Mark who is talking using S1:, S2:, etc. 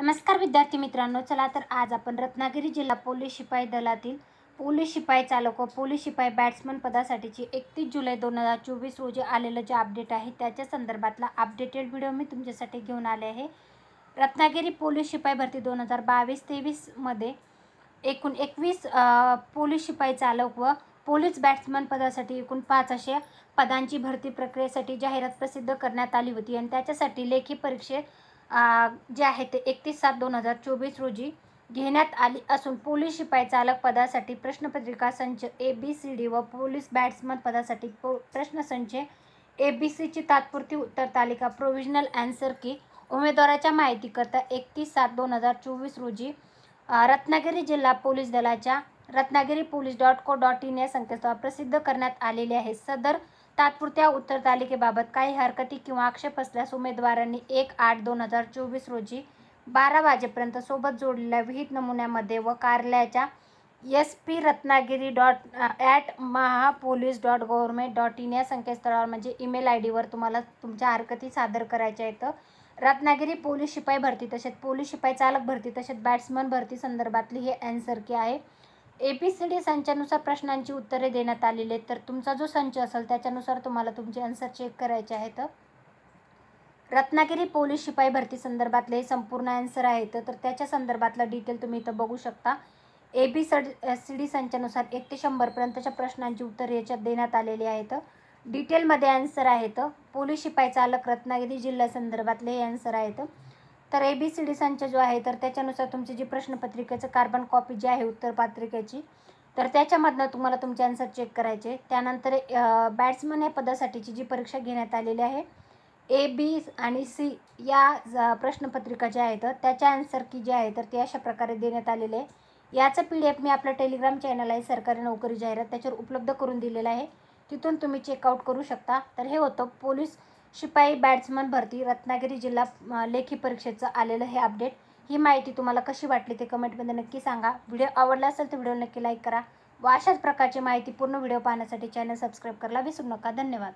S1: नमस्कार विद्यार्थी मित्रांनो, चला तर आज आपण रत्नागिरी जिल्हा पोलीस शिपाई दलातील पोलीस शिपाई चालक व पोलीस शिपाई बॅट्समन पदासाठीची 31 जुलै 2024 रोजी आलेलं जे अपडेट आहे त्याच्या संदर्भातला अपडेटेड व्हिडिओ मी तुमच्यासाठी घेऊन आले आहे। रत्नागिरी पोलीस शिपाई भरती 2022-23 मध्ये एकूण 21 पोलीस शिपाई चालक व पोलीस बॅट्समन पदासाठी एकूण 5 अशा पदांची भरती प्रक्रियेसाठी जाहिरात प्रसिद्ध करण्यात आली होती आणि त्याच्यासाठी लेखी परीक्षे जे आहे ते 31/7/2024 रोजी घेण्यात आली असून पोलीस शिपाई चालक पदासाठी प्रश्नपत्रिका संच ABCD व पोलीस बॅट्समन पदासाठी प्रश्नसंच ABCची तात्पुरती उत्तर तालिका प्रोव्हिजनल आन्सर की उमेदवाराच्या माहितीकरता 31/7/2024 रोजी रत्नागिरी जिल्हा पोलीस दलाच्या ratnagiripolice.co.in या संकेतस्थळावर प्रसिद्ध करण्यात आलेले आहे। सदर तात्पुरत्या उत्तर तालिकेबाबत काही हरकती किंवा आक्षेप असल्यास उमेदवारांनी 1/8/2024 रोजी 12 वाजेपर्यंत सोबत जोडलेल्या विहित नमुन्यामध्ये व कार्यालयाच्या sp ratnagiri.mahapolice.government.in या संकेतस्थळावर म्हणजे ईमेल ID वर तुम्हाला तुमच्या हरकती सादर करायच्या आहेत। रत्नागिरी पोलीस शिपाई भरती तसेच पोलीस शिपाई चालक भरती तसेच बॅट्समन भरती संदर्भातली हे आन्सर की आहे। ABCD संचानुसार प्रश्नांची उत्तरे देण्यात आलेली आहेत, तर तुमचा जो संच असेल त्याच्यानुसार तुम्हाला तुमचे आन्सर चेक करायचे आहेत। रत्नागिरी पोलीस शिपाई भरती संदर्भातले संपूर्ण आन्सर आहेत, तर त्याच्या संदर्भातला डिटेल तुम्ही इथं बघू शकता। ABCD संचानुसार 1 ते 100 पर्यंतच्या प्रश्नांची उत्तरे याच्यात देण्यात आलेली आहेत। डिटेलमध्ये आन्सर आहेत। पोलीस शिपाई चालक रत्नागिरी जिल्हा संदर्भातले हे आन्सर आहेत। तर ABCD संच जो आहे तर त्याच्यानुसार तुमची जी प्रश्नपत्रिकेचं कार्बन कॉपी जी आहे उत्तरपत्रिकेची, तर त्याच्यामधनं तुम्हाला तुमचे आन्सर चेक करायचे। त्यानंतर बॅट्समन या पदासाठीची जी परीक्षा घेण्यात आलेली आहे A, B आणि C या प्रश्नपत्रिका ज्या आहेत त्याच्या आन्सर की जे आहे तर ते अशा प्रकारे देण्यात आलेले आहे। याचं PDF मी आपल्या टेलिग्राम चॅनल आहे सरकारी नोकरी जाहिरात त्याच्यावर उपलब्ध करून दिलेलं आहे, तिथून तुम्ही चेकआउट करू शकता। तर हे होतं पोलीस शिपाई बॅट्समन भरती रत्नागिरी जिल्हा लेखी परीक्षेचं आलेलं हे अपडेट। ही माहिती तुम्हाला कशी वाटली ते कमेंटमध्ये नक्की सांगा। व्हिडिओ आवडला असेल तर व्हिडिओ नक्की लाईक करा व अशाच प्रकारची माहिती पूर्ण व्हिडिओ पाहण्यासाठी चॅनल सबस्क्राईब करायला विसरू नका। धन्यवाद।